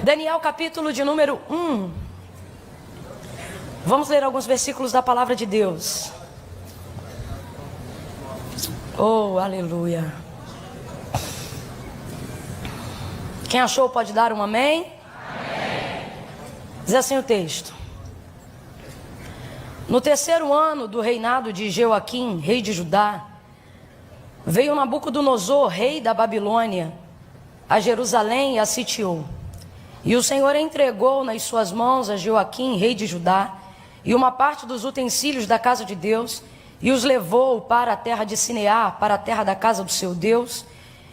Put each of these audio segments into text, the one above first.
Daniel capítulo de número 1. Vamos ler alguns versículos da palavra de Deus. Oh, aleluia. Quem achou pode dar um amém? Amém. Diz assim o texto: no terceiro ano do reinado de Jeoaquim, rei de Judá, veio Nabucodonosor, rei da Babilônia, a Jerusalém e a sitiou. E o Senhor entregou nas suas mãos a Jeoaquim, rei de Judá, e uma parte dos utensílios da casa de Deus, e os levou para a terra de Sinear, para a terra da casa do seu Deus,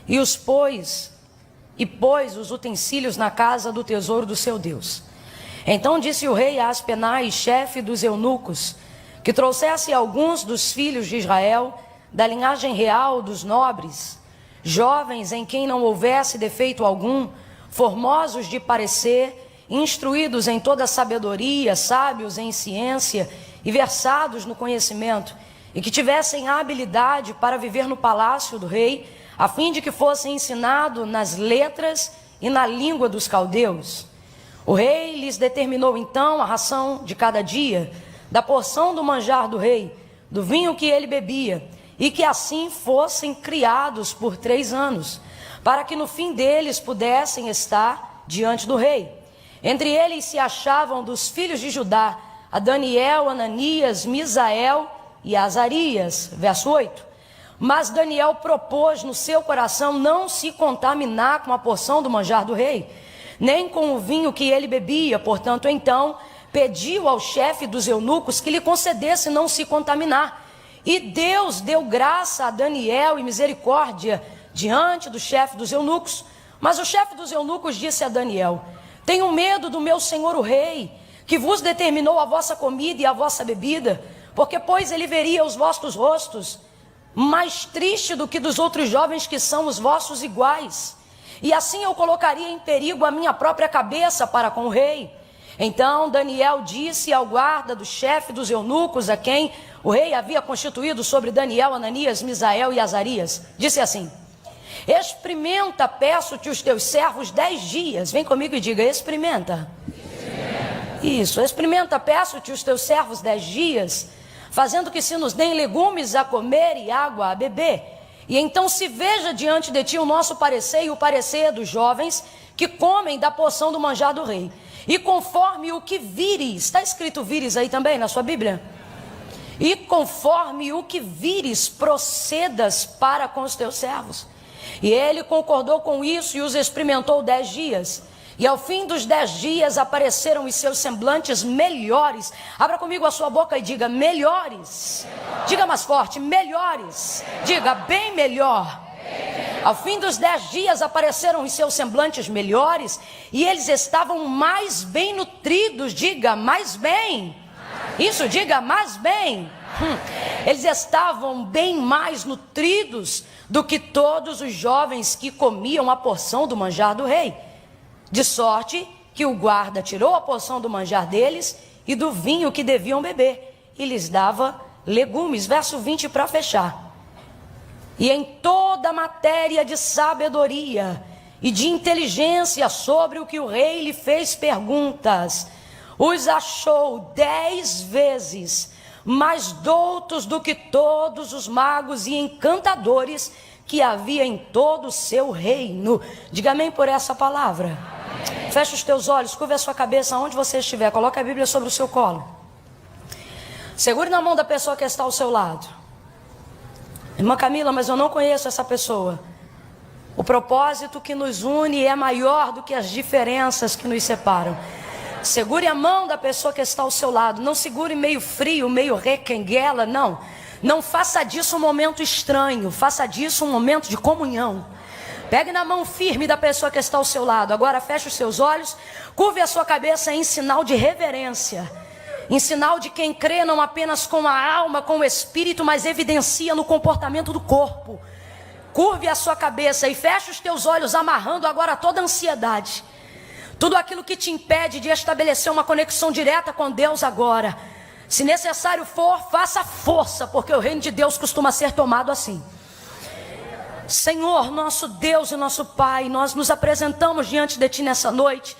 e pôs os utensílios na casa do tesouro do seu Deus. Então disse o rei a Aspenaz, chefe dos eunucos, que trouxesse alguns dos filhos de Israel, da linhagem real dos nobres, jovens em quem não houvesse defeito algum, formosos de parecer, instruídos em toda sabedoria, sábios em ciência e versados no conhecimento, e que tivessem habilidade para viver no palácio do rei, a fim de que fossem ensinados nas letras e na língua dos caldeus. O rei lhes determinou então a ração de cada dia, da porção do manjar do rei, do vinho que ele bebia, e que assim fossem criados por 3 anos, para que no fim deles pudessem estar diante do rei. Entre eles se achavam dos filhos de Judá, a Daniel, Ananias, Misael e Azarias. Verso 8. Mas Daniel propôs no seu coração não se contaminar com a porção do manjar do rei, nem com o vinho que ele bebia. Portanto, então, pediu ao chefe dos eunucos que lhe concedesse não se contaminar. E Deus deu graça a Daniel e misericórdia diante do chefe dos eunucos. Mas o chefe dos eunucos disse a Daniel: tenho medo do meu senhor o rei, que vos determinou a vossa comida e a vossa bebida, porque pois ele veria os vossos rostos mais triste do que dos outros jovens que são os vossos iguais, e assim eu colocaria em perigo a minha própria cabeça para com o rei. Então Daniel disse ao guarda do chefe dos eunucos, a quem o rei havia constituído sobre Daniel, Ananias, Misael e Azarias, disse assim: experimenta, peço-te, os teus servos 10 dias. Vem comigo e diga: experimenta. Isso, experimenta, peço-te, os teus servos 10 dias, fazendo que se nos deem legumes a comer e água a beber. E então se veja diante de ti o nosso parecer e o parecer dos jovens que comem da porção do manjar do rei. E conforme o que vires, está escrito vires aí também na sua Bíblia? E conforme o que vires, procedas para com os teus servos. E ele concordou com isso e os experimentou 10 dias. E ao fim dos 10 dias apareceram os seus semblantes melhores. Abra comigo a sua boca e diga: melhores. Diga mais forte: melhores. Diga: bem melhor. Ao fim dos 10 dias apareceram os seus semblantes melhores, e eles estavam mais bem nutridos. Diga: mais bem. Isso, diga: mais bem. Eles estavam bem mais nutridos do que todos os jovens que comiam a porção do manjar do rei. De sorte que o guarda tirou a porção do manjar deles e do vinho que deviam beber, e lhes dava legumes. Verso 20 para fechar. E em toda matéria de sabedoria e de inteligência sobre o que o rei lhe fez perguntas, os achou 10 vezes mais doutos do que todos os magos e encantadores que havia em todo o seu reino. Diga amém por essa palavra. Amém. Feche os teus olhos, curva a sua cabeça onde você estiver, coloque a Bíblia sobre o seu colo. Segure na mão da pessoa que está ao seu lado. Irmã Camila, mas eu não conheço essa pessoa. O propósito que nos une é maior do que as diferenças que nos separam. Segure a mão da pessoa que está ao seu lado. Não segure meio frio, meio requenguela, não. Não faça disso um momento estranho. Faça disso um momento de comunhão. Pegue na mão firme da pessoa que está ao seu lado. Agora feche os seus olhos. Curve a sua cabeça em sinal de reverência. Em sinal de quem crê não apenas com a alma, com o espírito, mas evidencia no comportamento do corpo. Curve a sua cabeça e feche os teus olhos, amarrando agora toda a ansiedade. Tudo aquilo que te impede de estabelecer uma conexão direta com Deus agora. Se necessário for, faça força, porque o reino de Deus costuma ser tomado assim. Senhor, nosso Deus e nosso Pai, nós nos apresentamos diante de Ti nessa noite,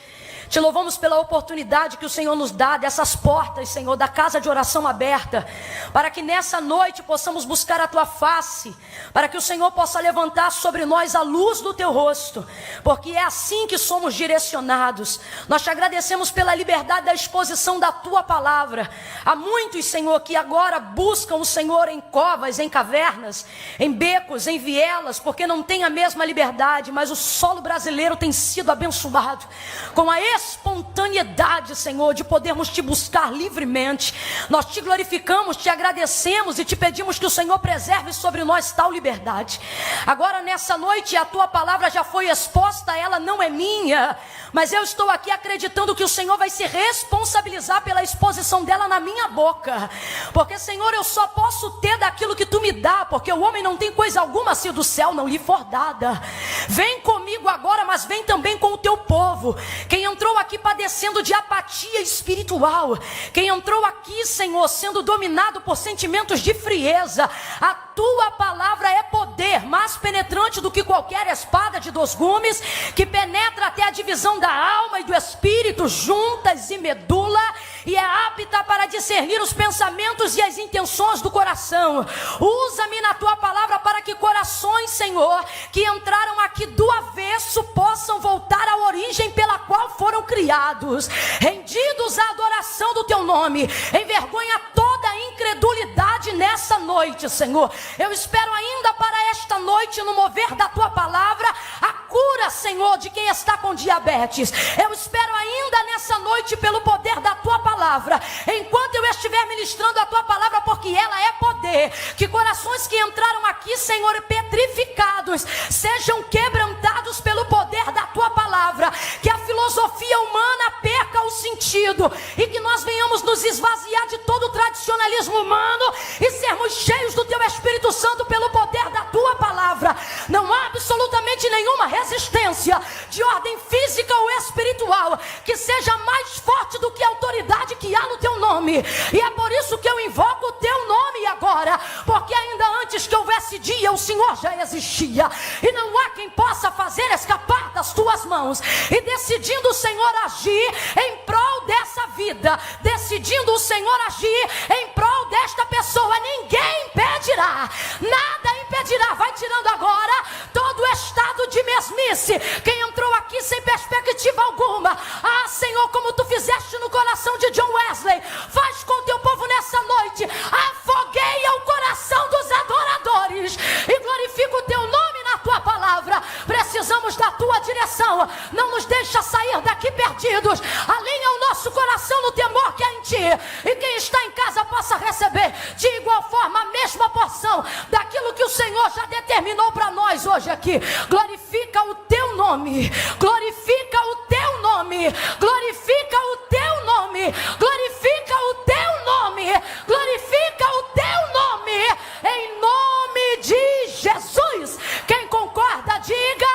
Te louvamos pela oportunidade que o Senhor nos dá, dessas portas, Senhor, da casa de oração aberta, para que nessa noite possamos buscar a Tua face, para que o Senhor possa levantar sobre nós a luz do Teu rosto, porque é assim que somos direcionados. Nós te agradecemos pela liberdade da exposição da Tua palavra. Há muitos, Senhor, que agora buscam o Senhor em covas, em cavernas, em becos, em vielas, porque não tem a mesma liberdade, mas o solo brasileiro tem sido abençoado com a espontaneidade, Senhor, de podermos te buscar livremente. Nós te glorificamos, te agradecemos e te pedimos que o Senhor preserve sobre nós tal liberdade. Agora nessa noite a Tua palavra já foi exposta, ela não é minha, mas eu estou aqui acreditando que o Senhor vai se responsabilizar pela exposição dela na minha boca, porque, Senhor, eu só posso ter daquilo que Tu me dá, porque o homem não tem coisa alguma se do céu não lhe for dada. Vem comigo agora, mas vem também com o Teu povo. Quem entrou aqui padecendo de apatia espiritual, quem entrou aqui, Senhor, sendo dominado por sentimentos de frieza, a Tua palavra é poder, mais penetrante do que qualquer espada de 2 gumes, que penetra até a divisão da alma e do espírito, juntas e medula, e é apta para discernir os pensamentos e as intenções do coração. Usa-me na Tua palavra para que corações, Senhor, que entraram aqui do avesso, possam voltar à origem pela qual foram criados, rendidos à adoração do Teu nome. Envergonha toda a incredulidade nessa noite, Senhor. Eu espero ainda para esta noite, no mover da Tua palavra, a cura, Senhor, de quem está com diabetes. Eu espero ainda nessa noite pelo poder da Tua palavra, enquanto eu estiver ministrando a Tua palavra, porque ela é poder, que corações que entraram aqui, Senhor, petrificados, sejam quebrantados pelo poder da Tua palavra, que a filosofia humana perca o sentido, e que nós venhamos nos esvaziar de todo o tradicionalismo humano, e sermos cheios do Teu Espírito Santo pelo poder da Tua palavra. Não há absolutamente nenhuma resistência de ordem física ou espiritual que seja mais forte do que a autoridade que há no Teu nome, e é por isso que eu invoco o Teu nome agora, porque ainda antes que houvesse dia, o Senhor já existia, e não há quem possa fazer escapar das Tuas mãos. E decidindo o Senhor agir em prol dessa vida, decidindo o Senhor agir em prol desta pessoa, ninguém impedirá, nada impedirá. Vai tirando agora todo o estado de mesmice, quem entrou aqui sem perspectiva alguma. Ah, Senhor, como Tu fizeste no coração de John Wesley, faz com o Teu povo nessa noite, afogueia o coração dos adoradores e glorifica o Teu nome na Tua palavra. Precisamos da Tua direção, não nos deixa sair daqui perdidos. Alinha o nosso coração no temor que há em Ti, e quem está em casa possa receber de igual forma a mesma porção daquilo que o Senhor já determinou para nós hoje aqui. Glorifica o Teu nome, glorifica o Teu nome, glorifica o Teu nome, glorifica o Teu nome, glorifica o Teu nome, em nome de Jesus. Quem concorda, diga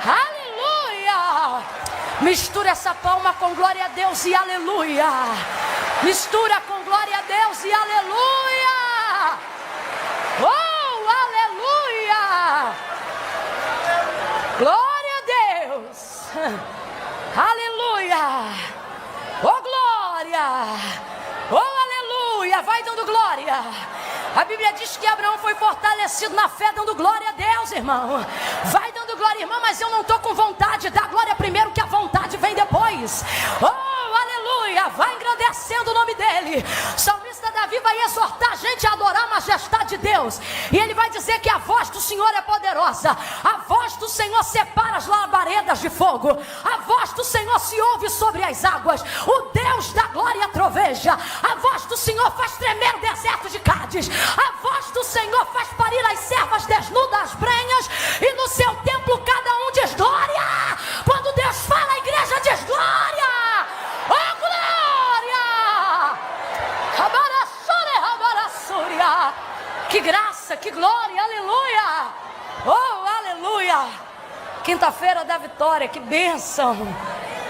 aleluia. Mistura essa palma com glória a Deus e aleluia. Mistura com glória a Deus e aleluia. Oh, aleluia. Glória a Deus. Aleluia. Oh, glória. Oh, aleluia. Vai dando glória. A Bíblia diz que Abraão foi fortalecido na fé, dando glória a Deus, irmão. Vai dando glória, irmão, mas eu não estou com vontade. Dá glória primeiro, que a vontade vem depois. Oh, aleluia. Vai engrandecendo o nome dele. O salmista Davi vai exortar a gente a adorar a majestade de Deus. E ele vai dizer que a voz do Senhor é poderosa. A voz do Senhor separa as labaredas de fogo. A voz do Senhor se ouve sobre as águas. O Deus da glória troveja. A voz do Senhor faz tremer o deserto de Cádiz. A voz do Senhor faz parir as servas desnudas as brenhas, e no seu templo cada um diz glória. Quando Deus fala, a igreja diz glória. Oh, glória! Que graça, que glória, aleluia. Oh, aleluia. Quinta-feira da vitória, que bênção.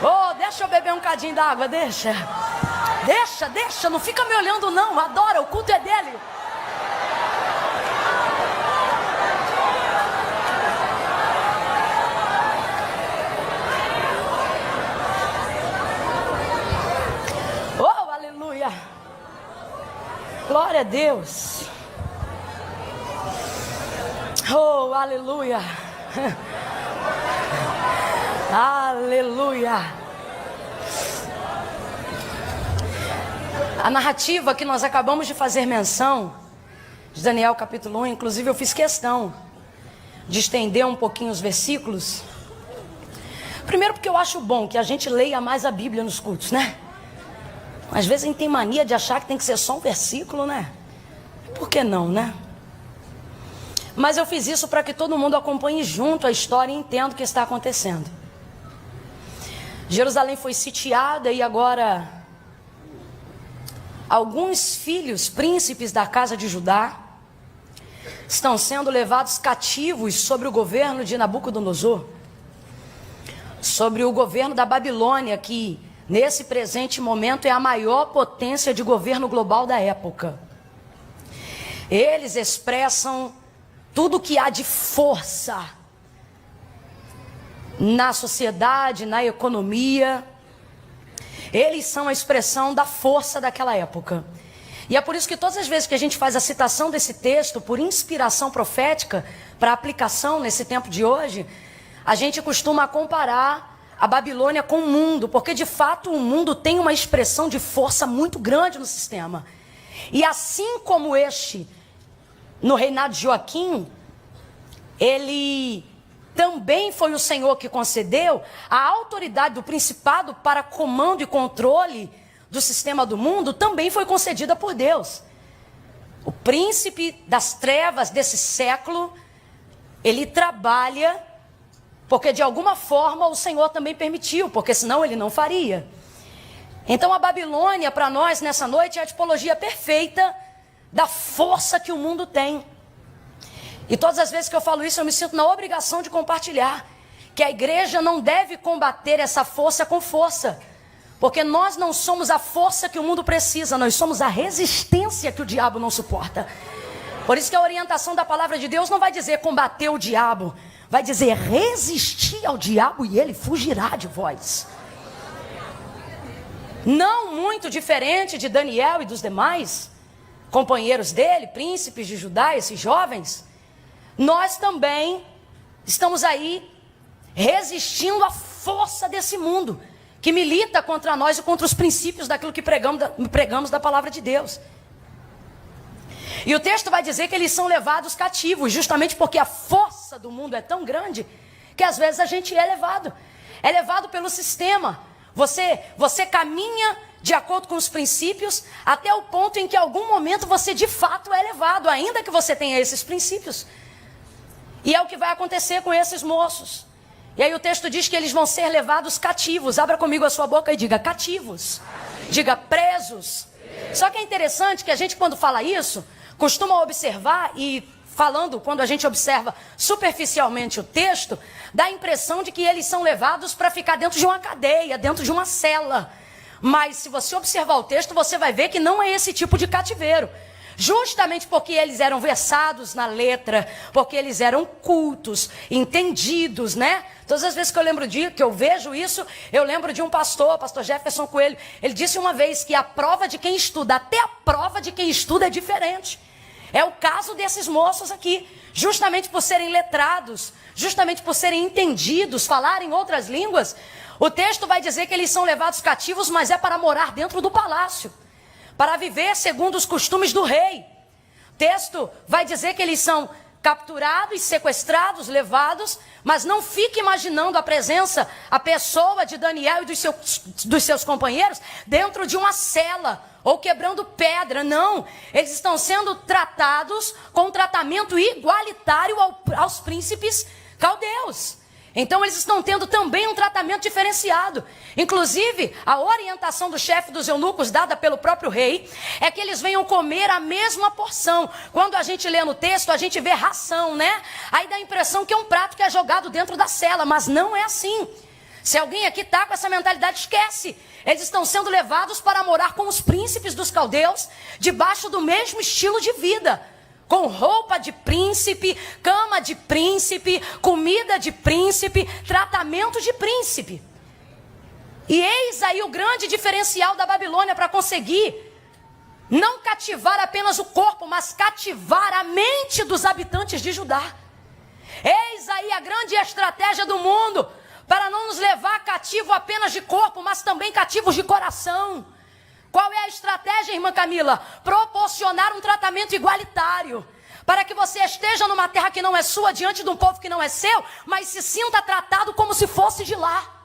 Oh, deixa eu beber um cadinho d'água, deixa, não fica me olhando não, adora, o culto é dele. Glória a Deus. Oh, aleluia. Aleluia. A narrativa que nós acabamos de fazer menção, de Daniel capítulo 1, inclusive eu fiz questão de estender um pouquinho os versículos. Primeiro porque eu acho bom que a gente leia mais a Bíblia nos cultos, né? Às vezes a gente tem mania de achar que tem que ser só um versículo, né? Por que não, né? Mas eu fiz isso para que todo mundo acompanhe junto a história e entenda o que está acontecendo. Jerusalém foi sitiada e agora alguns filhos, príncipes da casa de Judá, estão sendo levados cativos sob o governo de Nabucodonosor, sobre o governo da Babilônia, que nesse presente momento é a maior potência de governo global da época. Eles expressam tudo que há de força na sociedade, na economia. Eles são a expressão da força daquela época. E é por isso que todas as vezes que a gente faz a citação desse texto, por inspiração profética, para aplicação nesse tempo de hoje, a gente costuma comparar a Babilônia com o mundo, porque de fato o mundo tem uma expressão de força muito grande no sistema. E assim como este, no reinado de Joaquim, ele também foi o Senhor que concedeu a autoridade do principado para comando e controle do sistema do mundo, também foi concedida por Deus. O príncipe das trevas desse século, ele trabalha porque de alguma forma o Senhor também permitiu, porque senão ele não faria. Então a Babilônia para nós nessa noite é a tipologia perfeita da força que o mundo tem. E todas as vezes que eu falo isso, eu me sinto na obrigação de compartilhar que a igreja não deve combater essa força com força, porque nós não somos a força que o mundo precisa, nós somos a resistência que o diabo não suporta. Por isso que a orientação da palavra de Deus não vai dizer combater o diabo, vai dizer resistir ao diabo e ele fugirá de vós. Não muito diferente de Daniel e dos demais companheiros dele, príncipes de Judá, esses jovens, nós também estamos aí resistindo à força desse mundo, que milita contra nós e contra os princípios daquilo que pregamos da palavra de Deus. E o texto vai dizer que eles são levados cativos, justamente porque a força do mundo é tão grande, que às vezes a gente é levado pelo sistema. Você caminha de acordo com os princípios, até o ponto em que em algum momento você de fato é levado, ainda que você tenha esses princípios. E é o que vai acontecer com esses moços. E aí o texto diz que eles vão ser levados cativos. Abra comigo a sua boca e diga cativos. Diga presos. Só que é interessante que a gente, quando fala isso, costuma observar e falando, quando a gente observa superficialmente o texto, dá a impressão de que eles são levados para ficar dentro de uma cadeia, dentro de uma cela. Mas se você observar o texto, você vai ver que não é esse tipo de cativeiro. Justamente porque eles eram versados na letra, porque eles eram cultos, entendidos, né? Todas as vezes que eu vejo isso, eu lembro de um pastor Jefferson Coelho. Ele disse uma vez que a prova de quem estuda, até a prova de quem estuda é diferente. É o caso desses moços aqui, justamente por serem letrados, justamente por serem entendidos, falarem outras línguas. O texto vai dizer que eles são levados cativos, mas é para morar dentro do palácio, para viver segundo os costumes do rei. O texto vai dizer que eles são capturados, sequestrados, levados, mas não fique imaginando a pessoa de Daniel e dos seus companheiros dentro de uma cela ou quebrando pedra. Não, eles estão sendo tratados com um tratamento igualitário aos príncipes caldeus. Então eles estão tendo também um tratamento diferenciado. Inclusive, a orientação do chefe dos eunucos dada pelo próprio rei é que eles venham comer a mesma porção. Quando a gente lê no texto, a gente vê ração, né? Aí dá a impressão que é um prato que é jogado dentro da cela, mas não é assim. Se alguém aqui está com essa mentalidade, esquece. Eles estão sendo levados para morar com os príncipes dos caldeus, debaixo do mesmo estilo de vida. Com roupa de príncipe, cama de príncipe, comida de príncipe, tratamento de príncipe. E eis aí o grande diferencial da Babilônia para conseguir não cativar apenas o corpo, mas cativar a mente dos habitantes de Judá. Eis aí a grande estratégia do mundo, para não nos levar cativo apenas de corpo, mas também cativos de coração. Qual é a estratégia, irmã Camila? Proporcionar um tratamento igualitário, para que você esteja numa terra que não é sua, diante de um povo que não é seu, mas se sinta tratado como se fosse de lá.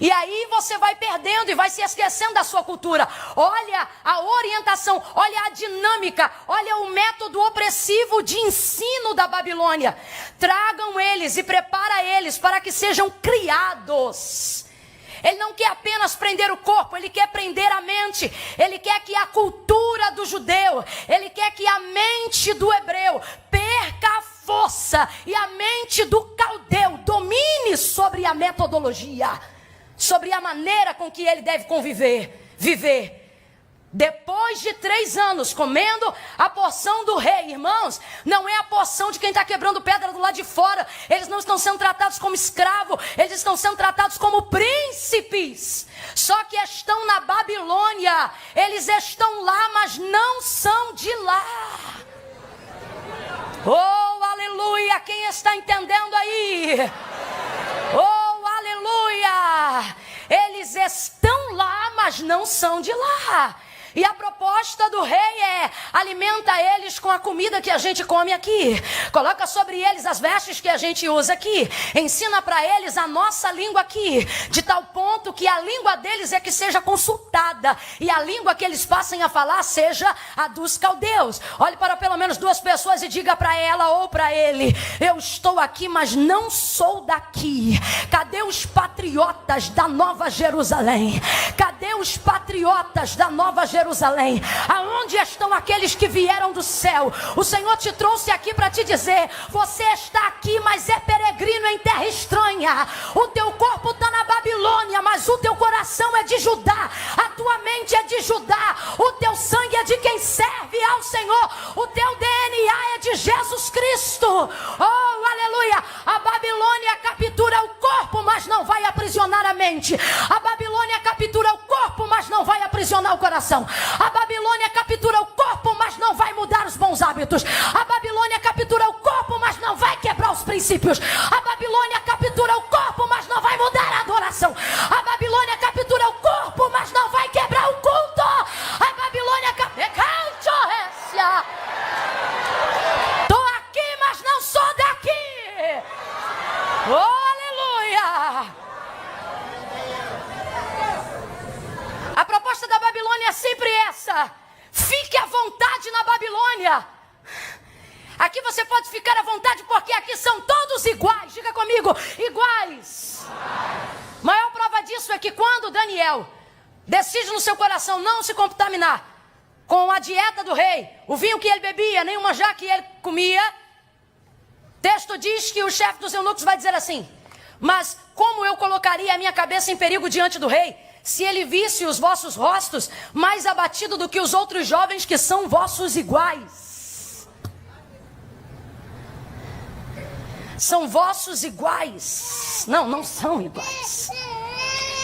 E aí você vai perdendo e vai se esquecendo da sua cultura. Olha a orientação, olha a dinâmica, olha o método opressivo de ensino da Babilônia. Tragam eles e prepara eles para que sejam criados. Ele não quer apenas prender o corpo, ele quer prender a mente. Ele quer que a cultura do judeu, ele quer que a mente do hebreu perca a força e a mente do caldeu domine sobre a metodologia, sobre a maneira com que ele deve viver. Depois de 3 anos comendo a porção do rei, irmãos, não é a porção de quem está quebrando pedra do lado de fora. Eles não estão sendo tratados como escravos, eles estão sendo tratados como príncipes. Só que estão na Babilônia, eles estão lá, mas não são de lá. Oh, aleluia, quem está entendendo aí? Oh, aleluia, eles estão lá, mas não são de lá. E a proposta do rei é: alimenta eles com a comida que a gente come aqui, coloca sobre eles as vestes que a gente usa aqui, ensina para eles a nossa língua aqui, de tal ponto que a língua deles é que seja consultada, e a língua que eles passem a falar seja a dos caldeus. Olhe para pelo menos 2 pessoas e diga para ela ou para ele: eu estou aqui, mas não sou daqui. Cadê os patriotas da Nova Jerusalém? Cadê os patriotas da Nova Jerusalém? Aonde estão aqueles que vieram do céu? O Senhor te trouxe aqui para te dizer: você está aqui, mas é peregrino em terra estranha. O teu corpo está na Babilônia, mas o teu coração é de Judá, a tua mente é de Judá, o teu sangue é de quem serve ao Senhor, o teu DNA é de Jesus Cristo. Oh, aleluia! A Babilônia captura o corpo, mas não vai aprisionar a mente. A Babilônia captura o corpo, mas não vai aprisionar o coração. A Babilônia captura o corpo, mas não vai mudar os bons hábitos. A Babilônia captura o corpo, mas não vai quebrar os princípios. A Babilônia captura o corpo, mas não vai mudar a adoração. A Babilônia captura o corpo, mas não vai quebrar o culto. A Babilônia captura... Estou aqui, mas não sou daqui. Oh, aleluia! A proposta da Babilônia é sempre essa: fique à vontade na Babilônia. Aqui você pode ficar à vontade, porque aqui são todos iguais. Diga comigo: iguais. Maior prova disso é que quando Daniel decide no seu coração não se contaminar com a dieta do rei, o vinho que ele bebia, nem o manjar que ele comia, texto diz que o chefe dos eunucos vai dizer assim: mas como eu colocaria a minha cabeça em perigo diante do rei, se ele visse os vossos rostos mais abatido do que os outros jovens que são vossos iguais? São vossos iguais. Não, não são iguais.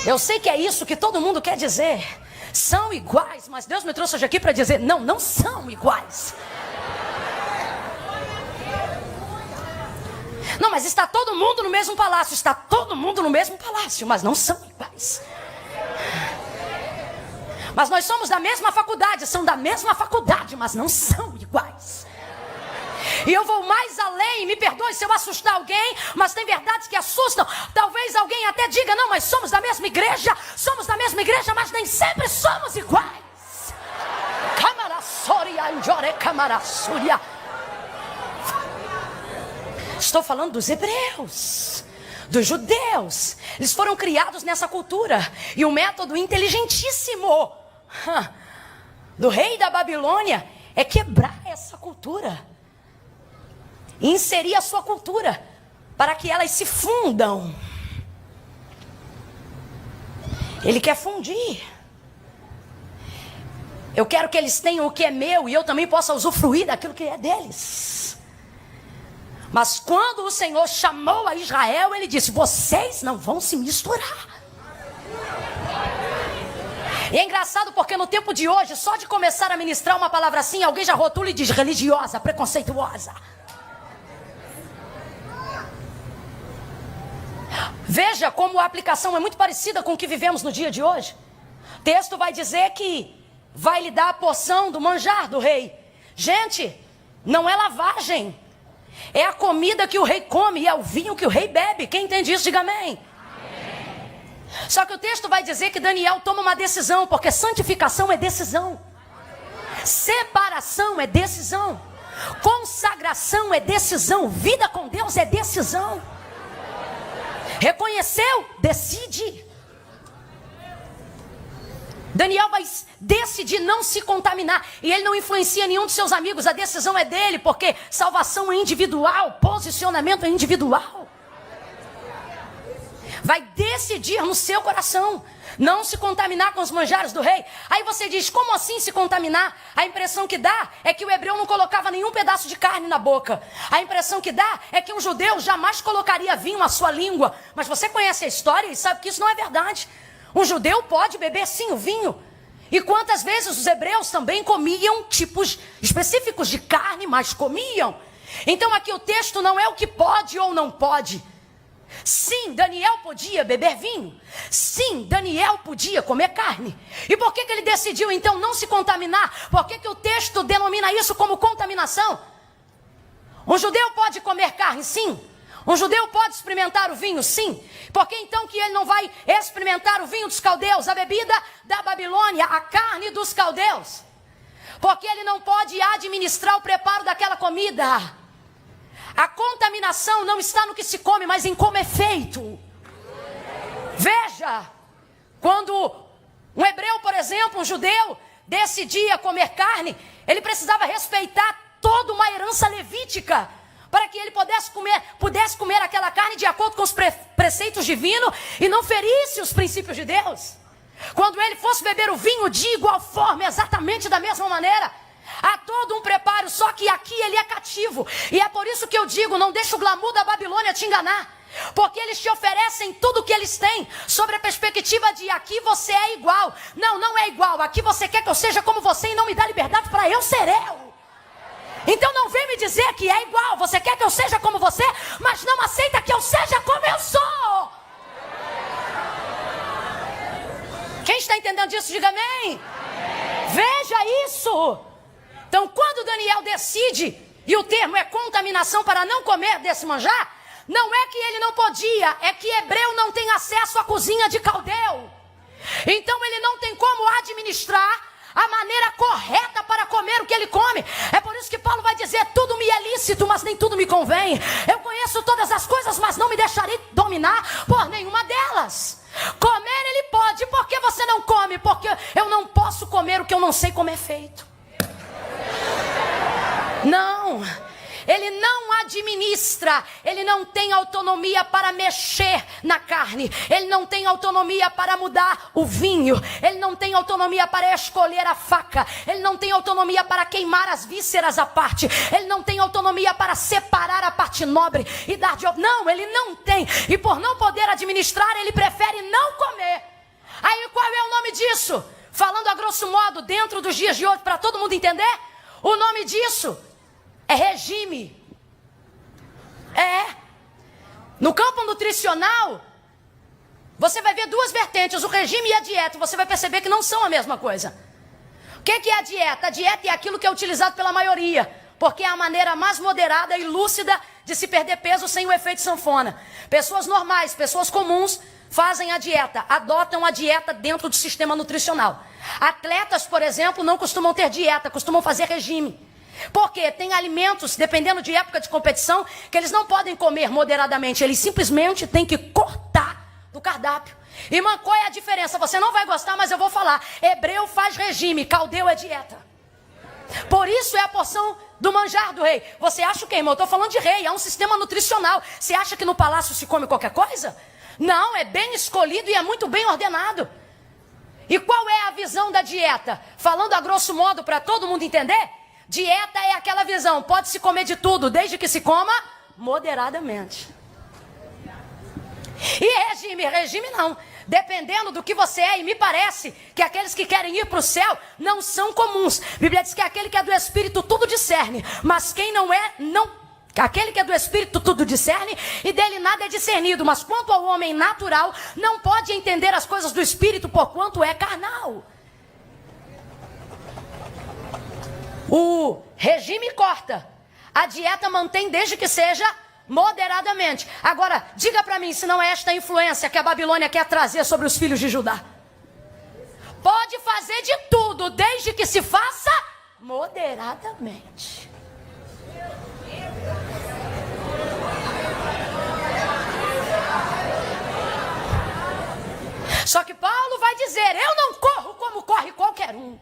Eu sei que é isso que todo mundo quer dizer. São iguais, mas Deus me trouxe hoje aqui para dizer: não, não são iguais. Não, mas está todo mundo no mesmo palácio. Está todo mundo no mesmo palácio, mas não são iguais. Mas nós somos da mesma faculdade, são da mesma faculdade, mas não são iguais. E eu vou mais além, me perdoe se eu assustar alguém, mas tem verdades que assustam. Talvez alguém até diga: não, mas somos da mesma igreja, mas nem sempre somos iguais. Estou falando dos hebreus, dos judeus. Eles foram criados nessa cultura. E o método inteligentíssimo do rei da Babilônia é quebrar essa cultura, inserir a sua cultura para que elas se fundam. Ele quer fundir. Eu quero que eles tenham o que é meu e eu também possa usufruir daquilo que é deles. Mas quando o Senhor chamou a Israel, ele disse: vocês não vão se misturar. E é engraçado porque no tempo de hoje, só de começar a ministrar uma palavra assim, alguém já rotula e diz religiosa, preconceituosa. Veja como a aplicação é muito parecida com o que vivemos no dia de hoje. O texto vai dizer que vai lhe dar a porção do manjar do rei. Gente, não é lavagem. É a comida que o rei come e é o vinho que o rei bebe. Quem entende isso, diga amém. Só que o texto vai dizer que Daniel toma uma decisão, porque santificação é decisão. Separação é decisão. Consagração é decisão. Vida com Deus é decisão. Reconheceu? Decide. Daniel vai decidir não se contaminar. E ele não influencia nenhum dos seus amigos. A decisão é dele, porque salvação é individual. Posicionamento é individual. Vai decidir no seu coração não se contaminar com os manjares do rei. Aí você diz, como assim se contaminar? A impressão que dá é que o hebreu não colocava nenhum pedaço de carne na boca. A impressão que dá é que um judeu jamais colocaria vinho na sua língua. Mas você conhece a história e sabe que isso não é verdade. Um judeu pode beber sim o vinho. E quantas vezes os hebreus também comiam tipos específicos de carne, mas comiam. Então aqui o texto não é o que pode ou não pode. Sim, Daniel podia beber vinho. Sim, Daniel podia comer carne. E por que ele decidiu então não se contaminar? Por que o texto denomina isso como contaminação? Um judeu pode comer carne? Sim. Um judeu pode experimentar o vinho? Sim. Por que então que ele não vai experimentar o vinho dos caldeus, a bebida da Babilônia, a carne dos caldeus? Porque ele não pode administrar o preparo daquela comida. A contaminação não está no que se come, mas em como é feito. Veja, quando um hebreu, por exemplo, um judeu, decidia comer carne, ele precisava respeitar toda uma herança levítica, para que ele pudesse comer aquela carne de acordo com os preceitos divinos e não ferisse os princípios de Deus. Quando ele fosse beber o vinho de igual forma, exatamente da mesma maneira, há todo um preparo, só que aqui ele é cativo. E é por isso que eu digo, não deixa o glamour da Babilônia te enganar. Porque eles te oferecem tudo o que eles têm, sobre a perspectiva de aqui você é igual. Não, não é igual. Aqui você quer que eu seja como você e não me dá liberdade para eu ser eu. Então não vem me dizer que é igual. Você quer que eu seja como você, mas não aceita que eu seja como eu sou. Quem está entendendo disso, diga amém. Veja isso. Então quando Daniel decide, e o termo é contaminação para não comer desse manjar, não é que ele não podia, é que hebreu não tem acesso à cozinha de caldeu. Então ele não tem como administrar a maneira correta para comer o que ele come. É por isso que Paulo vai dizer, tudo me é lícito, mas nem tudo me convém. Eu conheço todas as coisas, mas não me deixarei dominar por nenhuma delas. Comer ele pode, por que você não come? Porque eu não posso comer o que eu não sei como é feito. Não, ele não administra, ele não tem autonomia para mexer na carne, ele não tem autonomia para mudar o vinho, ele não tem autonomia para escolher a faca, ele não tem autonomia para queimar as vísceras à parte, ele não tem autonomia para separar a parte nobre e dar de... Não, ele não tem, e por não poder administrar, ele prefere não comer. Aí qual é o nome disso? Falando a grosso modo, dentro dos dias de hoje, para todo mundo entender, o nome disso é regime. No campo nutricional, você vai ver duas vertentes, o regime e a dieta. Você vai perceber que não são a mesma coisa. O que é a dieta? A dieta é aquilo que é utilizado pela maioria, porque é a maneira mais moderada e lúcida de se perder peso sem o efeito sanfona. Pessoas normais, pessoas comuns, fazem a dieta, adotam a dieta dentro do sistema nutricional. Atletas, por exemplo, não costumam ter dieta, costumam fazer regime. Porque tem alimentos, dependendo de época de competição, que eles não podem comer moderadamente. Eles simplesmente têm que cortar do cardápio. Irmã, qual é a diferença? Você não vai gostar, mas eu vou falar. Hebreu faz regime, caldeu é dieta. Por isso é a porção do manjar do rei. Você acha o quê, irmão? Eu estou falando de rei, é um sistema nutricional. Você acha que no palácio se come qualquer coisa? Não, é bem escolhido e é muito bem ordenado. E qual é a visão da dieta? Falando a grosso modo para todo mundo entender, dieta é aquela visão, pode-se comer de tudo, desde que se coma moderadamente. E regime? Regime não. dependendo do que você é, e me parece que aqueles que querem ir para o céu não são comuns. A Bíblia diz que aquele que é do Espírito tudo discerne, mas quem não é, não. Aquele que é do Espírito tudo discerne e dele nada é discernido, mas quanto ao homem natural, não pode entender as coisas do Espírito, porquanto é carnal. O regime corta, a dieta mantém desde que seja moderadamente. Agora, diga para mim se não é esta influência que a Babilônia quer trazer sobre os filhos de Judá. Pode fazer de tudo, desde que se faça moderadamente. Só que Paulo vai dizer, eu não corro como corre qualquer um.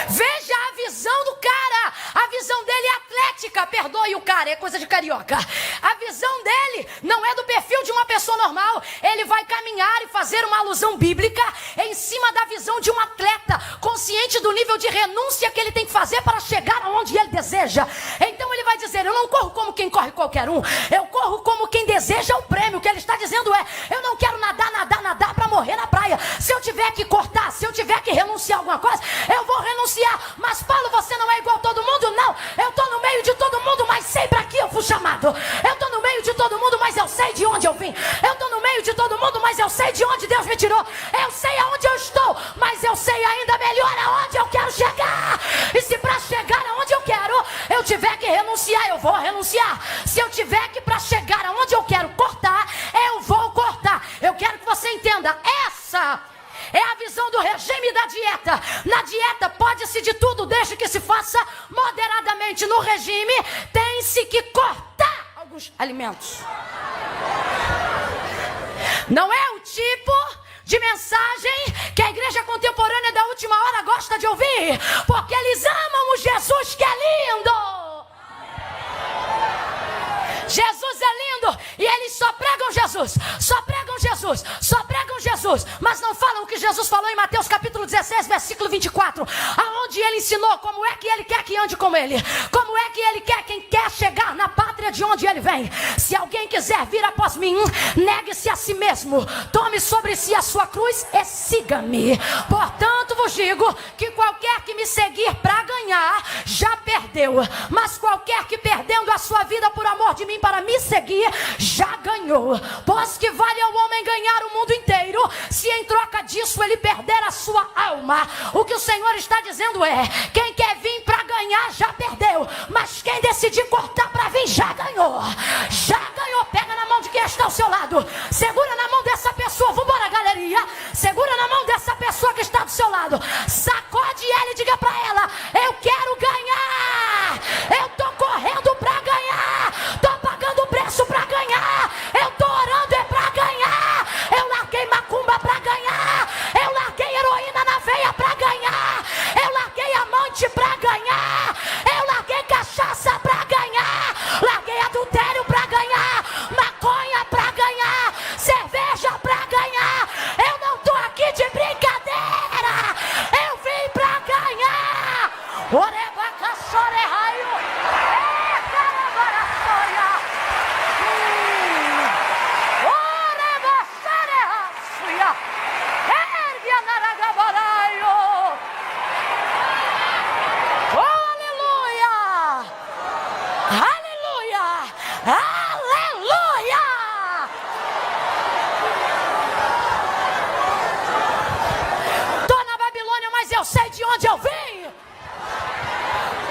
Veja a visão do cara. A visão dele é atlética. Perdoe o cara, é coisa de carioca. A visão dele não é do perfil de uma pessoa normal. Ele vai caminhar e fazer uma alusão bíblica em cima da visão de um atleta, consciente do nível de renúncia que ele tem que fazer para chegar aonde ele deseja. Então ele vai dizer, eu não corro como quem corre qualquer um. Eu corro como quem deseja o prêmio. O que ele está dizendo é, eu não quero nadar para morrer na praia. Se eu tiver que cortar, se eu tiver que renunciar a alguma coisa, eu vou renunciar. Mas Paulo, você não é igual a todo mundo? Não, eu estou no meio de todo mundo, mas sei para que eu fui chamado. Eu estou no meio de todo mundo, mas eu sei de onde eu vim. Eu estou no meio de todo mundo, mas eu sei de onde Deus me tirou. Eu sei aonde eu estou, mas eu sei ainda melhor aonde eu quero chegar. E se para chegar aonde eu quero, eu tiver que renunciar, eu vou renunciar. Se eu tiver que para chegar aonde eu quero cortar, eu vou cortar. Eu quero que você entenda, essa é a visão do regime da dieta. Na dieta pode-se de tudo, desde que se faça moderadamente. No regime tem-se que cortar alguns alimentos. Não é o tipo de mensagem que a igreja contemporânea da última hora gosta de ouvir, porque eles amam o Jesus que é lindo. Jesus é lindo e eles só pregam Jesus, só pregam Jesus, só pregam Jesus, mas não falam o que Jesus falou em Mateus capítulo 16, versículo 24, aonde ele ensinou como é que ele quer que ande com ele, como é que ele quer quem quer chegar na pátria de onde ele vem. Se alguém quiser vir após mim, negue-se a si mesmo, tome sobre si a sua cruz e siga-me. Portanto vos digo que qualquer que me seguir para ganhar, já perdeu, mas qualquer que perdendo a sua vida por amor de mim para me seguir, já ganhou. Pois que vale ao homem ganhar o mundo inteiro, se em troca disso ele perder a sua alma. O que o Senhor está dizendo é, quem quer vir para ganhar já perdeu, mas quem decidir cortar para vir já ganhou. Já ganhou. Pega na mão de quem está ao seu lado, segura na mão dessa pessoa, vambora galeria, segura na mão dessa pessoa que está do seu lado, sacode ela e diga para ela, eu quero ganhar, eu tô correndo para ganhar, tô pagando o preço pra ganhar, eu tô orando é pra ganhar, eu larguei macumba pra ganhar, eu larguei heroína na veia pra ganhar, eu larguei amante pra ganhar, eu larguei cachaça pra ganhar, larguei adultério pra ganhar, maconha pra ganhar, cerveja pra ganhar, eu não tô aqui de brincadeira, eu vim pra ganhar. Orebaca chore raio. Sei de onde eu vim.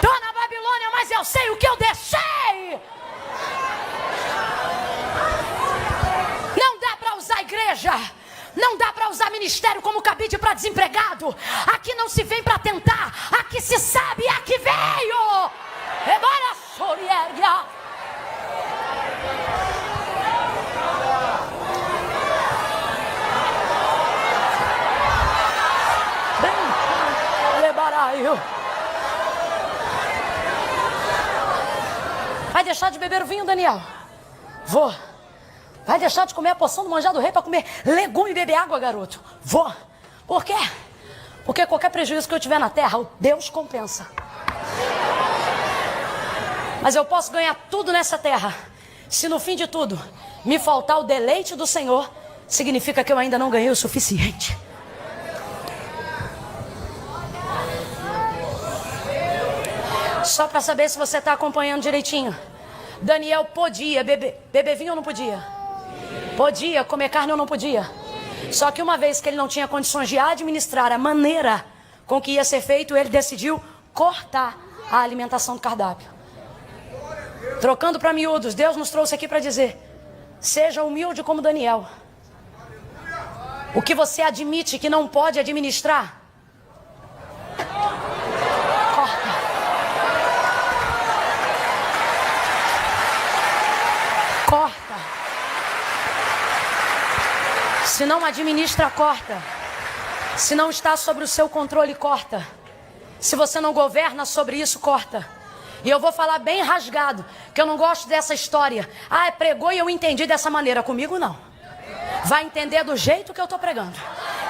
Tô na Babilônia, mas eu sei o que eu deixei. Não dá para usar a igreja, não dá para usar ministério como cabide para desempregado. Aqui não se vem para tentar, aqui se sabe a que veio. Embora Soriéria. Vai deixar de beber o vinho, Daniel? Vou. Vai deixar de comer a porção do manjar do rei para comer legume e beber água, garoto? Vou. Por quê? Porque qualquer prejuízo que eu tiver na terra, o Deus compensa. Mas eu posso ganhar tudo nessa terra, se no fim de tudo me faltar o deleite do Senhor, significa que eu ainda não ganhei o suficiente. Só para saber se você está acompanhando direitinho. Daniel podia beber vinho ou não podia? Podia comer carne ou não podia? Só que uma vez que ele não tinha condições de administrar a maneira com que ia ser feito, ele decidiu cortar a alimentação do cardápio. Trocando para miúdos, Deus nos trouxe aqui para dizer: seja humilde como Daniel. O que você admite que não pode administrar, corta. Corta. Se não administra, corta. Se não está sobre o seu controle, corta. Se você não governa sobre isso, corta. E eu vou falar bem rasgado, que eu não gosto dessa história. Ah, pregou e eu entendi dessa maneira. Comigo não. Vai entender do jeito que eu estou pregando.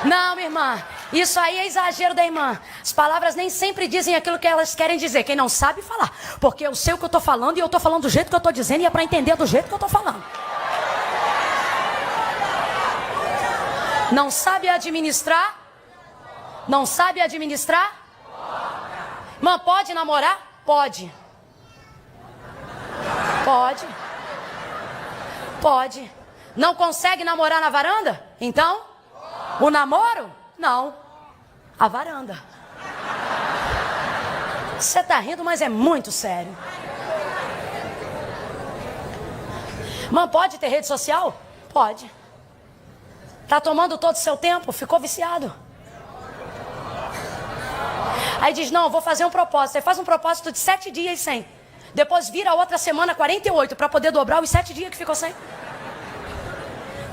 Não, minha irmã, isso aí é exagero da irmã. As palavras nem sempre dizem aquilo que elas querem dizer. Quem não sabe falar. Porque eu sei o que eu estou falando e eu estou falando do jeito que eu estou dizendo e é para entender do jeito que eu estou falando. Não sabe administrar? Não sabe administrar? Irmã, pode namorar? Pode. Pode. Pode. Não consegue namorar na varanda? Então? O namoro? Não. A varanda. Você está rindo, mas é muito sério. Irmã, pode ter rede social? Pode. Está tomando todo o seu tempo? Ficou viciado. Aí diz, não, vou fazer um propósito. Aí faz um propósito de 7 dias sem. Depois vira a outra semana 48 para poder dobrar os 7 dias que ficou sem.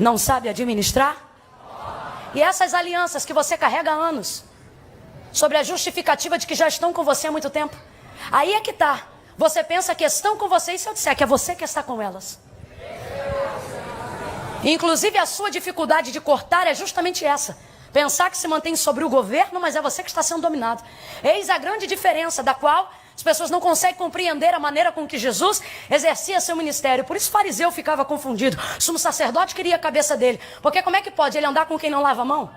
Não sabe administrar? E essas alianças que você carrega há anos, sobre a justificativa de que já estão com você há muito tempo. Aí é que está. Você pensa que estão com você e se eu disser que é você que está com elas. Inclusive a sua dificuldade de cortar é justamente essa. Pensar que se mantém sobre o governo, mas é você que está sendo dominado. Eis a grande diferença da qual as pessoas não conseguem compreender a maneira com que Jesus exercia seu ministério. Por isso o fariseu ficava confundido. O sumo sacerdote queria a cabeça dele. Porque como é que pode ele andar com quem não lava a mão?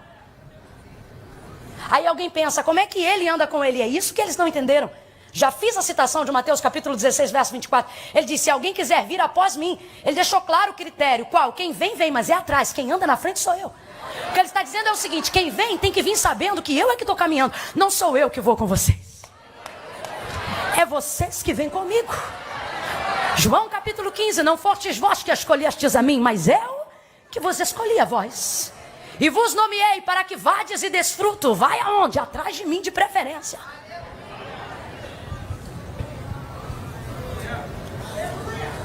Aí alguém pensa, como é que ele anda com ele? É isso que eles não entenderam. Já fiz a citação de Mateus capítulo 16, verso 24. Ele disse, se alguém quiser vir após mim, ele deixou claro o critério. Qual? Quem vem, vem, mas é atrás. Quem anda na frente sou eu. O que ele está dizendo é o seguinte, quem vem tem que vir sabendo que eu é que estou caminhando. Não sou eu que vou com vocês. É vocês que vêm comigo. João capítulo 15, não fostes vós que escolhestes a mim, mas eu que vos escolhi a vós. E vos nomeei para que vades e desfruto. Vai aonde? Atrás de mim de preferência.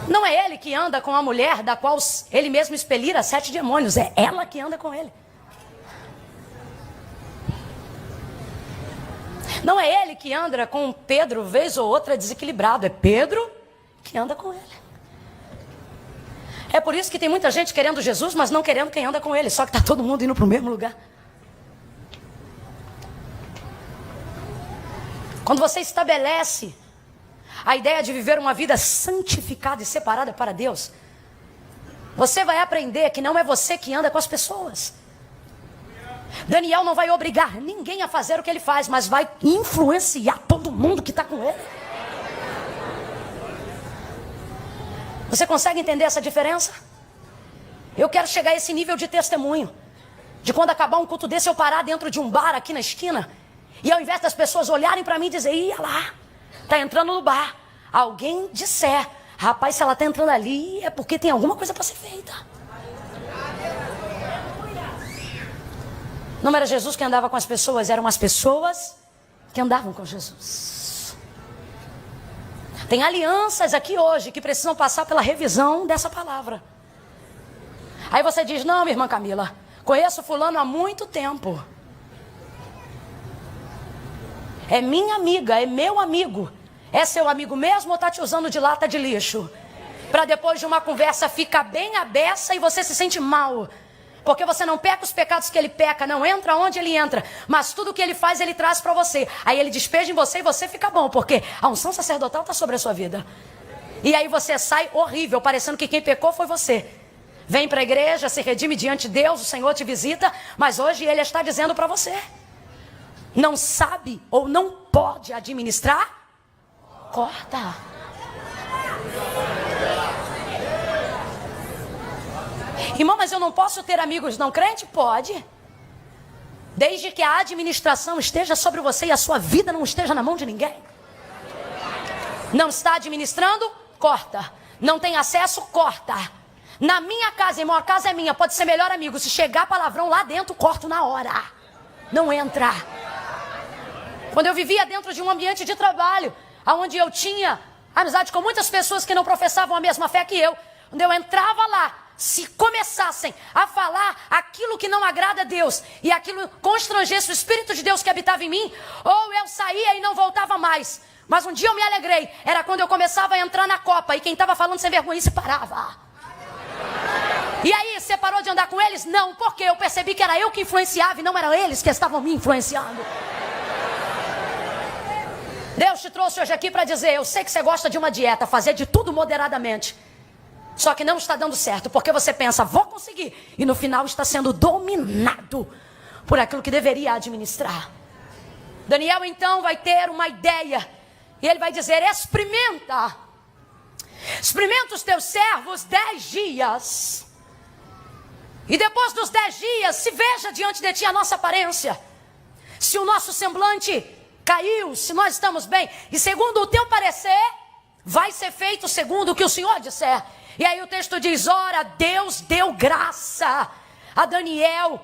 Não é ele que anda com a mulher da qual ele mesmo expelira 7 demônios. É ela que anda com ele. Não é ele que anda com Pedro, vez ou outra desequilibrado. É Pedro que anda com ele. É por isso que tem muita gente querendo Jesus, mas não querendo quem anda com ele. Só que está todo mundo indo para o mesmo lugar. Quando você estabelece a ideia de viver uma vida santificada e separada para Deus, você vai aprender que não é você que anda com as pessoas. Daniel não vai obrigar ninguém a fazer o que ele faz, mas vai influenciar todo mundo que está com ele. Você consegue entender essa diferença? Eu quero chegar a esse nível de testemunho, de quando acabar um culto desse eu parar dentro de um bar aqui na esquina, e ao invés das pessoas olharem para mim e dizer, ia lá, está entrando no bar, alguém disser, rapaz, se ela está entrando ali é porque tem alguma coisa para ser feita. Não era Jesus que andava com as pessoas, eram as pessoas que andavam com Jesus. Tem alianças aqui hoje que precisam passar pela revisão dessa palavra. Aí você diz, não, minha irmã Camila, conheço fulano há muito tempo. É minha amiga, é meu amigo. É seu amigo mesmo ou está te usando de lata de lixo? Para depois de uma conversa ficar bem à beça e você se sente mal. Porque você não peca os pecados que ele peca, não entra onde ele entra. Mas tudo que ele faz, ele traz para você. Aí ele despeja em você e você fica bom. Porque a unção sacerdotal está sobre a sua vida. E aí você sai horrível, parecendo que quem pecou foi você. vem para a igreja, se redime diante de Deus, o Senhor te visita, mas hoje Ele está dizendo para você, não sabe ou não pode administrar, corta. Irmão, mas eu não posso ter amigos não crentes? Pode. Desde que a administração esteja sobre você e a sua vida não esteja na mão de ninguém. Não está administrando? Corta. Não tem acesso? Corta. Na minha casa, irmão, a casa é minha, pode ser melhor amigo. Se chegar palavrão lá dentro, corto na hora. Não entra. Quando eu vivia dentro de um ambiente de trabalho, onde eu tinha amizade com muitas pessoas que não professavam a mesma fé que eu, quando eu entrava lá, se começassem a falar aquilo que não agrada a Deus e aquilo constrangesse o Espírito de Deus que habitava em mim, ou eu saía e não voltava mais. Mas um dia eu me alegrei, era quando eu começava a entrar na copa e quem estava falando sem vergonha se parava. E aí, você parou de andar com eles? Não, porque eu percebi que era eu que influenciava e não eram eles que estavam me influenciando. Deus te trouxe hoje aqui para dizer, eu sei que você gosta de uma dieta, fazer de tudo moderadamente. Só que não está dando certo, porque você pensa, vou conseguir. E no final está sendo dominado por aquilo que deveria administrar. Daniel então vai ter uma ideia. E ele vai dizer, experimenta os teus servos 10 dias. E depois dos 10 dias, se veja diante de ti a nossa aparência. Se o nosso semblante caiu, se nós estamos bem. E segundo o teu parecer, vai ser feito segundo o que o Senhor disser. E aí o texto diz, ora, Deus deu graça a Daniel,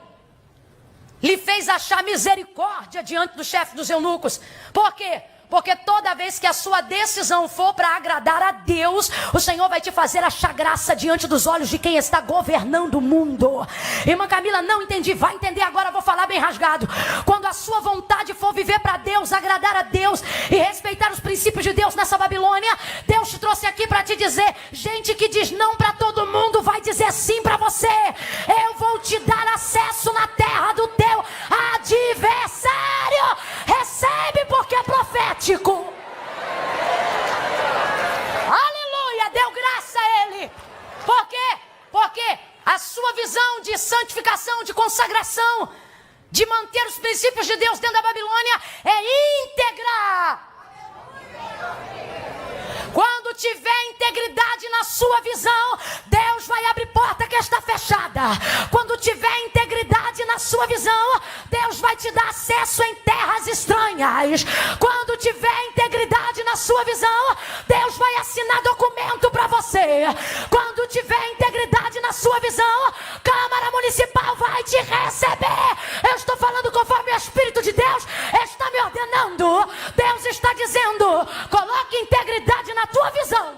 lhe fez achar misericórdia diante do chefe dos eunucos. Por quê? Porque toda vez que a sua decisão for para agradar a Deus, o Senhor vai te fazer achar graça diante dos olhos de quem está governando o mundo. Irmã Camila, não entendi, vai entender agora, vou falar bem rasgado. Quando a sua vontade for viver para Deus, agradar a Deus e respeitar os princípios de Deus nessa Babilônia, Deus te trouxe aqui para te dizer, gente que diz não para todo mundo, vai dizer sim para você. Eu vou te dar acesso na terra do teu adversário. Recebe porque é profético. Aleluia, deu graça a ele. Por quê? Porque a sua visão de santificação, de consagração, de manter os princípios de Deus dentro da Babilônia é íntegra. Quando tiver integridade na sua visão, Deus vai abrir porta que está fechada. Quando tiver integridade na sua visão, Deus vai te dar acesso em terras estranhas. Quando tiver integridade na sua visão, Deus vai assinar documento para você. Quando tiver integridade na sua visão, Câmara Municipal vai te receber. Eu estou falando conforme o Espírito de Deus está me ordenando. Deus está dizendo, coloque integridade na tua visão.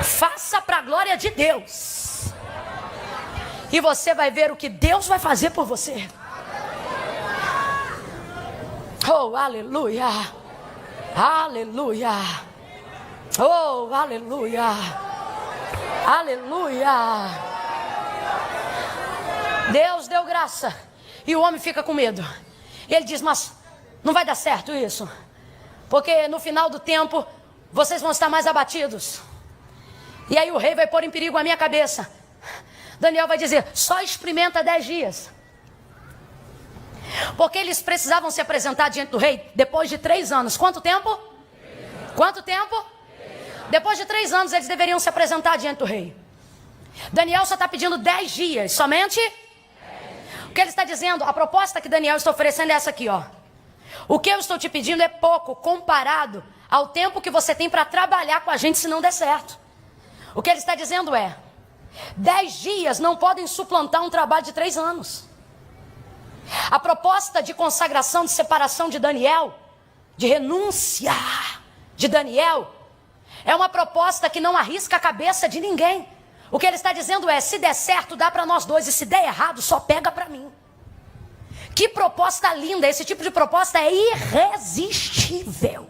Faça para a glória de Deus. E você vai ver o que Deus vai fazer por você. Oh, aleluia. Aleluia. Oh, aleluia. Aleluia. Deus deu graça. E o homem fica com medo. Ele diz, mas não vai dar certo isso. Porque no final do tempo, vocês vão estar mais abatidos. E aí o rei vai pôr em perigo a minha cabeça. Daniel vai dizer, só experimenta 10 dias. Porque eles precisavam se apresentar diante do rei depois de 3 anos. Quanto tempo? Quanto tempo? Depois de 3 anos eles deveriam se apresentar diante do rei. Daniel só está pedindo 10 dias, somente? O que ele está dizendo, a proposta que Daniel está oferecendo é essa aqui, ó. O que eu estou te pedindo é pouco comparado ao tempo que você tem para trabalhar com a gente se não der certo. O que ele está dizendo é, 10 dias não podem suplantar um trabalho de 3 anos. A proposta de consagração, de separação de Daniel, de renúncia de Daniel, é uma proposta que não arrisca a cabeça de ninguém. O que ele está dizendo é, se der certo, dá para nós dois, e se der errado, só pega para mim. Que proposta linda, esse tipo de proposta é irresistível.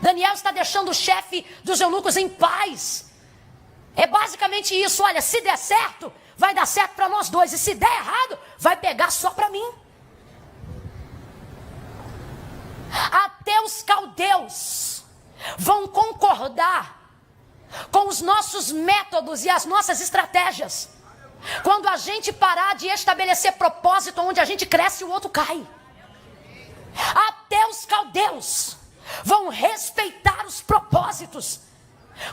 Daniel está deixando o chefe dos eunucos em paz. É basicamente isso, olha, se der certo, vai dar certo para nós dois, e se der errado, vai pegar só para mim. Até os caldeus vão concordar com os nossos métodos e as nossas estratégias. Quando a gente parar de estabelecer propósito, onde a gente cresce, o outro cai. Até os caldeus vão respeitar os propósitos.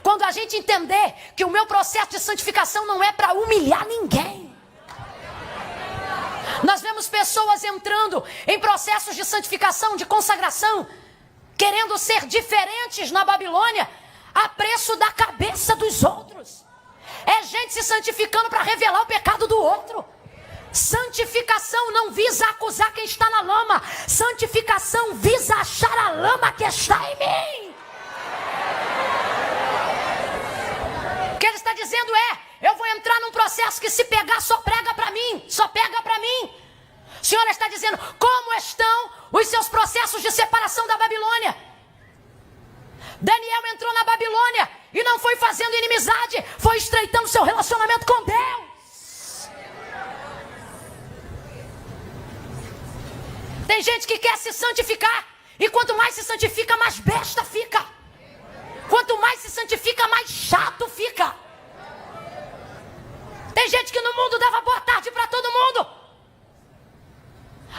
Quando a gente entender que o meu processo de santificação não é para humilhar ninguém. Nós vemos pessoas entrando em processos de santificação, de consagração, querendo ser diferentes na Babilônia, a preço da cabeça dos outros. É gente se santificando para revelar o pecado do outro. Santificação não visa acusar quem está na lama. Santificação visa achar a lama que está em mim. O que ele está dizendo é: eu vou entrar num processo que, se pegar, só prega para mim. Só pega para mim. O Senhor está dizendo: como estão os seus processos de separação da Babilônia? Daniel entrou na Babilônia e não foi fazendo inimizade, foi estreitando seu relacionamento com Deus. Tem gente que quer se santificar, e quanto mais se santifica, mais besta fica. Quanto mais se santifica, mais chato fica. Tem gente que no mundo dava boa tarde para todo mundo,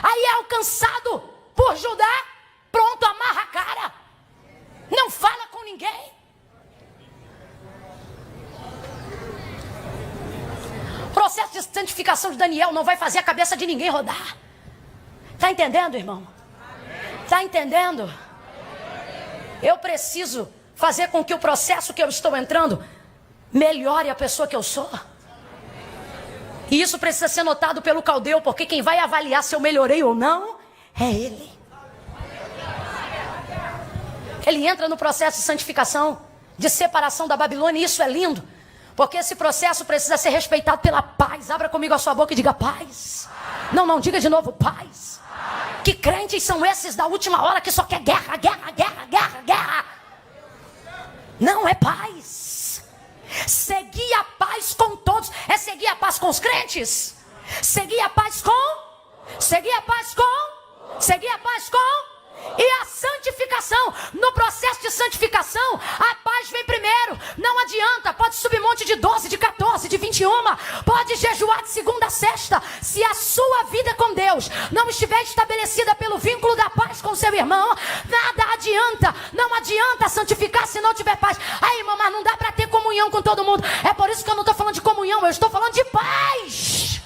aí é alcançado por Judá, pronto, amarra a cara, não fala com ninguém. O processo de santificação de Daniel não vai fazer a cabeça de ninguém rodar. Está entendendo, irmão? Está entendendo? Eu preciso fazer com que o processo que eu estou entrando melhore a pessoa que eu sou. E isso precisa ser notado pelo caldeu, porque quem vai avaliar se eu melhorei ou não é ele. Ele entra no processo de santificação, de separação da Babilônia, e isso é lindo, porque esse processo precisa ser respeitado pela paz. Abra comigo a sua boca e diga paz. Não, diga de novo, paz. Que crentes são esses da última hora que só quer guerra, guerra, guerra, guerra, guerra? Não é paz. Seguir a paz com todos. É seguir a paz com os crentes? Seguir a paz com? Seguir a paz com? Seguir a paz com? E a santificação. No processo de santificação, a paz vem primeiro. Não adianta, pode subir monte de 12, de 14, de 21, pode jejuar de segunda a sexta. Se a sua vida com Deus não estiver estabelecida pelo vínculo da paz com seu irmão, nada adianta. Não adianta santificar se não tiver paz. Aí, irmão, mas não dá para ter comunhão com todo mundo. É por isso que eu não estou falando de comunhão, eu estou falando de paz.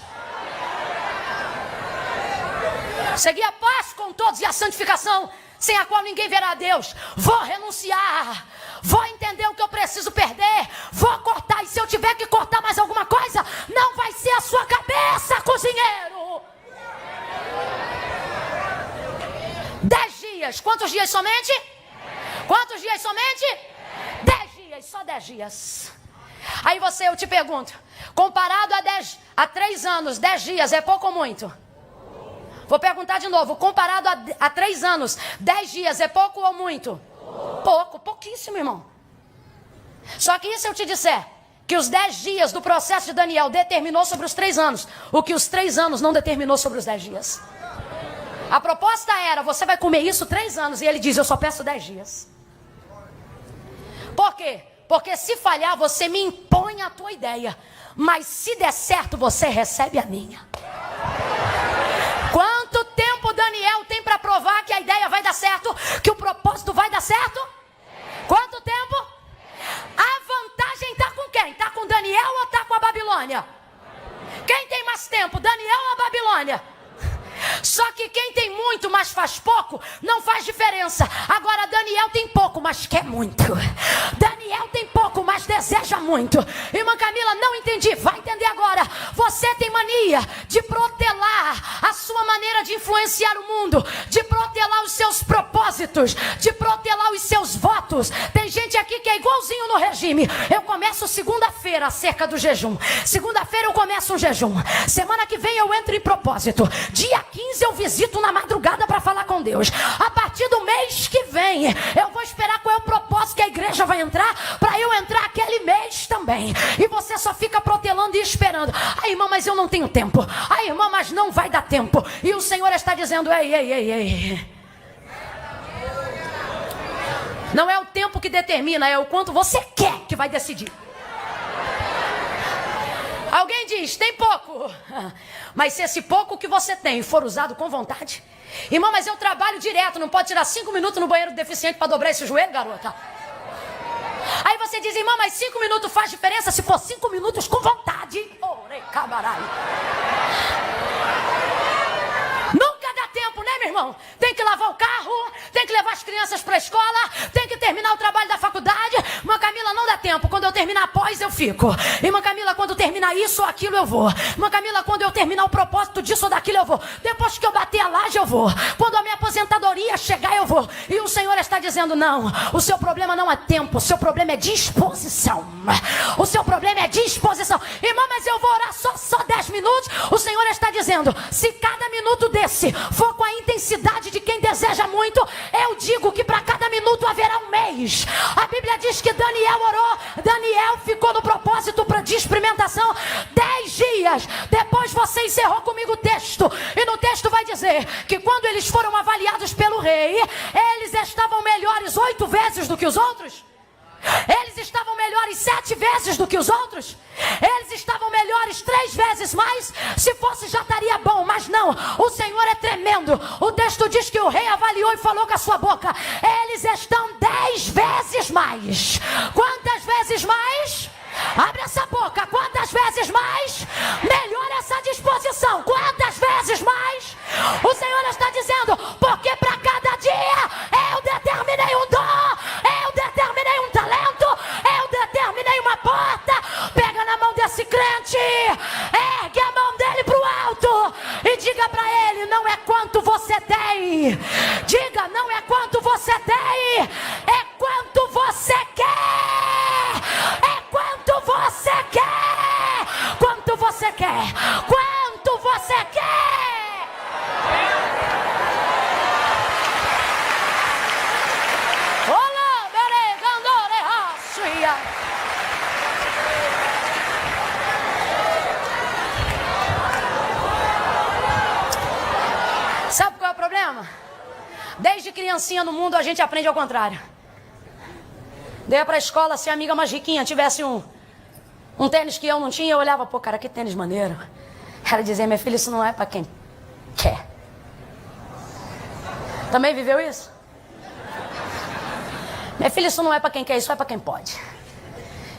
Seguir a paz com todos e a santificação, sem a qual ninguém verá a Deus. Vou renunciar, vou entender o que eu preciso perder, vou cortar, e se eu tiver que cortar mais alguma coisa, não vai ser a sua cabeça, cozinheiro. 10 dias, quantos dias somente? Quantos dias somente? 10 dias, só 10 dias. Aí eu te pergunto, comparado a 3 anos, 10 dias é pouco ou muito? Vou perguntar de novo, comparado a 3 anos, 10 dias é pouco ou muito? Pouco, pouquíssimo, irmão. Só que e se eu te disser que os 10 dias do processo de Daniel determinou sobre os 3 anos, o que os 3 anos não determinou sobre os 10 dias? A proposta era, você vai comer isso 3 anos, e ele diz, eu só peço 10 dias. Por quê? Porque se falhar, você me impõe a tua ideia, mas se der certo, você recebe a minha. Quanto tempo Daniel tem para provar que a ideia vai dar certo, que o propósito vai dar certo? Quanto tempo? A vantagem está com quem? Está com Daniel ou está com a Babilônia? Quem tem mais tempo, Daniel ou a Babilônia? Só que quem tem muito, mas faz pouco, não faz diferença. Agora Daniel tem pouco, mas quer muito. Daniel tem pouco, mas deseja muito. Irmã Camila, não entendi, vai entender agora. Você tem mania de protelar a sua maneira de influenciar o mundo, de protelar os seus propósitos, de protelar os seus votos. Tem gente aqui que é igualzinho no regime. Eu começo segunda-feira acerca do jejum. Segunda-feira eu começo um jejum. Semana que vem eu entro em propósito. Dia 15 eu visito na madrugada para falar com Deus. A partir do mês que vem, eu vou esperar qual é o propósito que a igreja vai entrar, para eu entrar aquele mês também. E você só fica protelando e esperando. Ai, irmã, mas eu não tenho tempo. Ai, irmã, mas não vai dar tempo. E o Senhor está dizendo, ei. Não é o tempo que determina, é o quanto você quer que vai decidir. Alguém diz, tem pouco. Mas se esse pouco que você tem for usado com vontade... Irmão, mas eu trabalho direto, não pode tirar 5 minutos no banheiro do deficiente para dobrar esse joelho, garota? Aí você diz, irmão, mas 5 minutos faz diferença se for 5 minutos com vontade. Ore, cabarai. Nunca dá tempo, né, meu irmão? Tem que lavar o carro, tem que levar as crianças para a escola, tem que terminar o trabalho da faculdade. Irmã Camila, não dá tempo. Quando eu terminar após, eu fico. Irmã Camila, quando terminar isso ou aquilo, eu vou. Irmã Camila, quando eu terminar o propósito disso ou daquilo, eu vou. Depois que eu bater a laje, eu vou. Quando a minha aposentadoria chegar, eu vou. E o Senhor está dizendo, não. O seu problema não é tempo, o seu problema é disposição. O seu problema é disposição. Irmã, mas eu vou orar só 10 minutos. O Senhor está dizendo, se cada minuto desse for com a intensidade de quem deseja muito, eu digo que para cada minuto haverá um mês. A Bíblia diz que Daniel orou, Daniel ficou no propósito de experimentação 10 dias. Depois você encerrou comigo o texto, e no texto vai dizer que quando eles foram avaliados pelo rei, eles estavam melhores 8 vezes do que os outros. Eles estavam melhores 7 vezes do que os outros. Eles estavam melhores 3 vezes mais. Se fosse já estaria bom, mas não. O Senhor é tremendo. O texto diz que o rei avaliou e falou com a sua boca, eles estão 10 vezes mais. Quantas vezes mais? Abre essa boca. Quantas vezes mais? Melhora essa disposição. Quantas vezes mais? O Senhor está dizendo, porque para cada dia eu determinei um dom, eu determinei um talento, eu determinei uma porta. Pega na mão desse crente, ergue a mão dele para o alto e diga para ele, não é quanto você tem. Diga, não é quanto você tem, é quanto você quer. É quanto você quer. Quanto você quer. Quanto você quer. Olá, beregandore raçuia. Sabe qual é o problema? Desde criancinha no mundo a gente aprende ao contrário. Dei pra escola, se a amiga mais riquinha tivesse um tênis que eu não tinha, eu olhava, pô, cara, que tênis maneiro. Ela dizia, minha filha, isso não é pra quem quer. Também viveu isso? Minha filha, isso não é pra quem quer, isso é pra quem pode.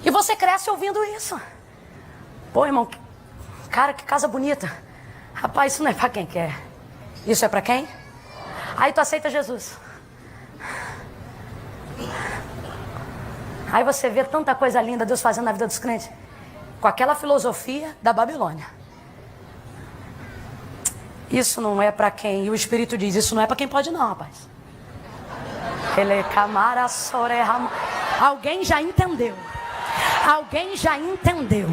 E você cresce ouvindo isso. Pô, irmão, cara, que casa bonita. Rapaz, isso não é pra quem quer. Isso é pra quem? Aí tu aceita Jesus. Aí você vê tanta coisa linda Deus fazendo na vida dos crentes, com aquela filosofia da Babilônia. Isso não é para quem, e o Espírito diz, isso não é para quem pode não, rapaz. Alguém já entendeu. Alguém já entendeu.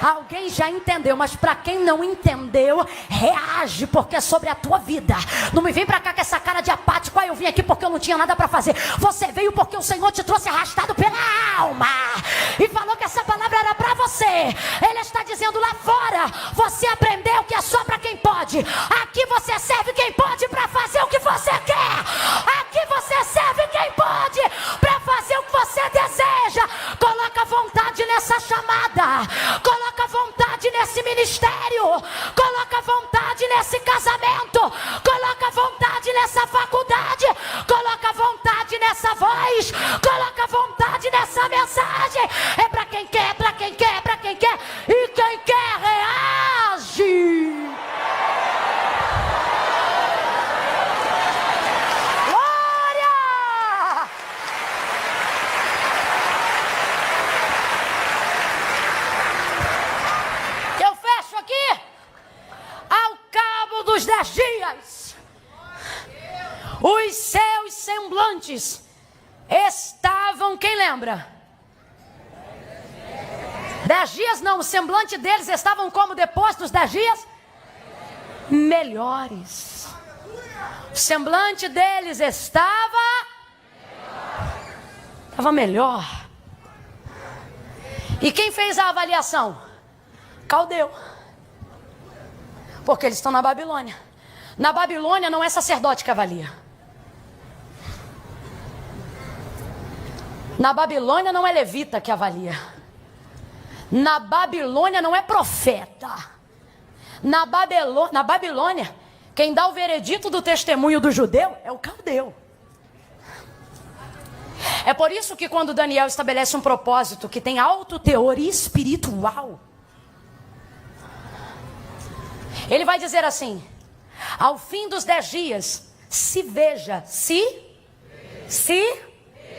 Alguém já entendeu, mas para quem não entendeu, reage, porque é sobre a tua vida. Não me vem para cá com essa cara de apático. Eu vim aqui porque eu não tinha nada para fazer. Você veio porque o Senhor te trouxe arrastado pela alma e falou que essa palavra era para você. Ele está dizendo lá fora, você aprendeu que é só para quem pode. Aqui você serve quem pode para fazer o que você quer. Aqui você serve quem pode para fazer o que você deseja. Coloca vontade nessa chamada. Coloca vontade nesse ministério. Coloca vontade nesse casamento. Coloca vontade nessa faculdade. Coloca vontade nessa voz. Coloca vontade nessa mensagem. É para quem quer, para quem quer, para quem quer. E quem quer reage. Dos 10 dias, os seus semblantes estavam, quem lembra? 10 dias não, o semblante deles estavam como depois dos 10 dias? Melhores. O semblante deles estava melhor. E quem fez a avaliação? Caldeu. Porque eles estão na Babilônia. Na Babilônia não é sacerdote que avalia. Na Babilônia não é levita que avalia. Na Babilônia não é profeta. Na Babilônia, quem dá o veredito do testemunho do judeu é o caldeu. É por isso que quando Daniel estabelece um propósito que tem alto teor espiritual, ele vai dizer assim: ao fim dos 10 dias, se veja,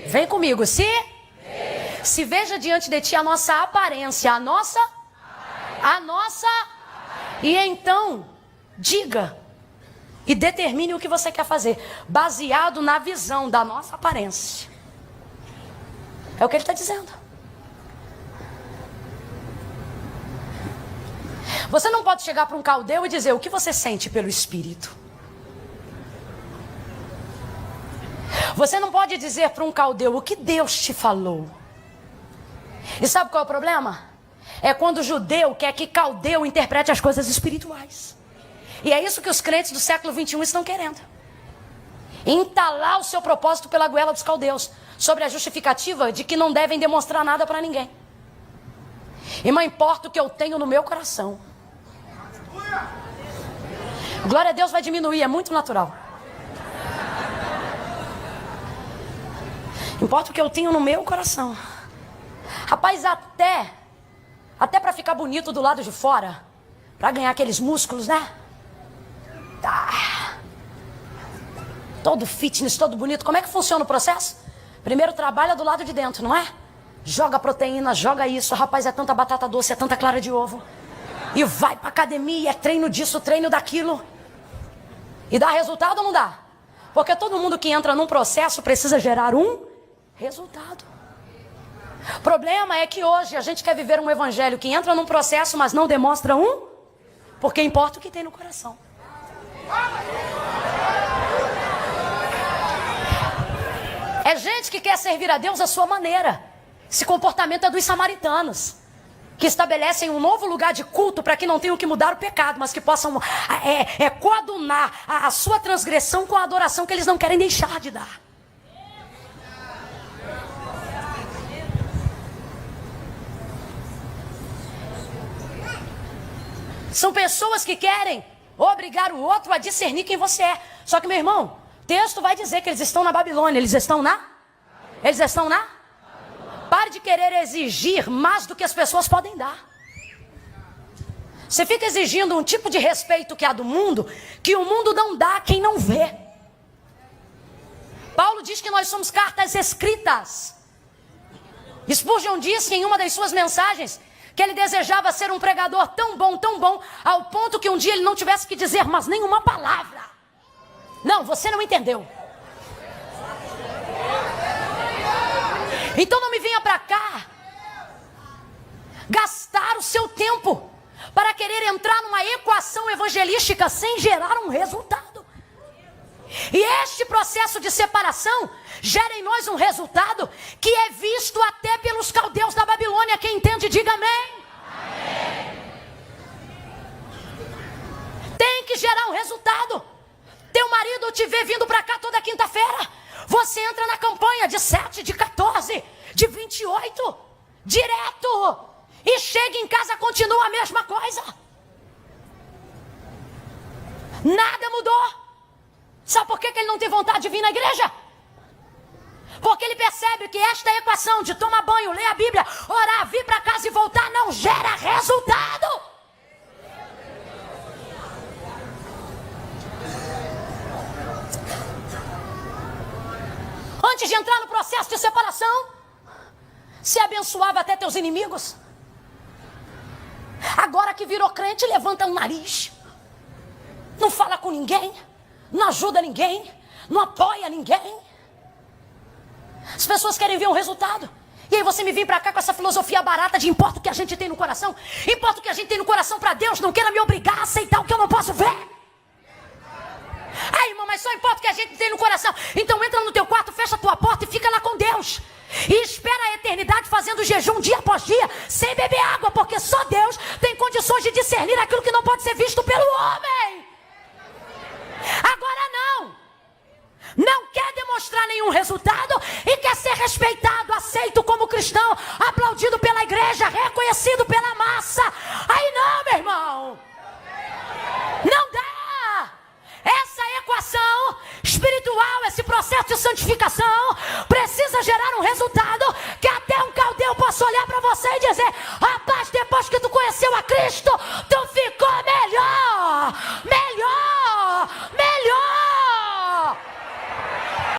vem comigo, se veja diante de ti a nossa aparência, e então diga e determine o que você quer fazer, baseado na visão da nossa aparência. É o que ele está dizendo. Você não pode chegar para um caldeu e dizer o que você sente pelo Espírito. Você não pode dizer para um caldeu o que Deus te falou. E sabe qual é o problema? É quando o judeu quer que caldeu interprete as coisas espirituais. E é isso que os crentes do século 21 estão querendo. Entalar o seu propósito pela goela dos caldeus, sobre a justificativa de que não devem demonstrar nada para ninguém. Irmã, importa o que eu tenho no meu coração. Glória a Deus vai diminuir, é muito natural. Importa o que eu tenho no meu coração. Rapaz, até para ficar bonito do lado de fora, para ganhar aqueles músculos, né? Tá. Todo fitness, todo bonito. Como é que funciona o processo? Primeiro trabalha do lado de dentro, não é? Joga proteína, joga isso. Rapaz, é tanta batata doce, é tanta clara de ovo. E vai pra academia, é treino disso, treino daquilo. E dá resultado ou não dá? Porque todo mundo que entra num processo precisa gerar um resultado. O problema é que hoje a gente quer viver um evangelho que entra num processo, mas não demonstra um, porque importa o que tem no coração. É gente que quer servir a Deus à sua maneira. Esse comportamento é dos samaritanos, que estabelecem um novo lugar de culto para que não tenham que mudar o pecado, mas que possam coadunar a sua transgressão com a adoração que eles não querem deixar de dar. São pessoas que querem obrigar o outro a discernir quem você é. Só que, meu irmão, o texto vai dizer que eles estão na Babilônia. Eles estão na? Pare de querer exigir mais do que as pessoas podem dar. Você fica exigindo um tipo de respeito que há do mundo, que o mundo não dá a quem não vê. Paulo diz que nós somos cartas escritas. Spurgeon disse em uma das suas mensagens que ele desejava ser um pregador tão bom, ao ponto que um dia ele não tivesse que dizer mais nenhuma palavra. Não, você não entendeu. Então não me venha para cá gastar o seu tempo para querer entrar numa equação evangelística sem gerar um resultado. E este processo de separação gera em nós um resultado que é visto até pelos caldeus da Babilônia. Quem entende, diga amém. Amém. Tem que gerar um resultado. Teu marido te vê vindo para cá toda quinta-feira. Você entra na campanha de 7, de 14, de 28, direto. E chega em casa, continua a mesma coisa. Nada mudou. Sabe por que ele não tem vontade de vir na igreja? Porque ele percebe que esta equação de tomar banho, ler a Bíblia, orar, vir para casa e voltar não gera resultado. Antes de entrar no processo de separação, se abençoava até teus inimigos. Agora que virou crente, levanta o nariz. Não fala com ninguém. Não ajuda ninguém, não apoia ninguém. As pessoas querem ver um resultado. E aí você me vem pra cá com essa filosofia barata de importa o que a gente tem no coração. Importa o que a gente tem no coração pra Deus. Não queira me obrigar a aceitar o que eu não posso ver. Ai, irmão, mas só importa o que a gente tem no coração. Então entra no teu quarto, fecha a tua porta e fica lá com Deus. E espera a eternidade fazendo jejum dia após dia, sem beber água, porque só Deus tem condições de discernir aquilo que não pode ser visto pelo homem. Agora não quer demonstrar nenhum resultado e quer ser respeitado, aceito como cristão, aplaudido pela igreja, reconhecido pela massa. Aí não, meu irmão. Não dá. Essa equação espiritual, esse processo de santificação, precisa gerar um resultado que até um caldeu possa olhar para você e dizer: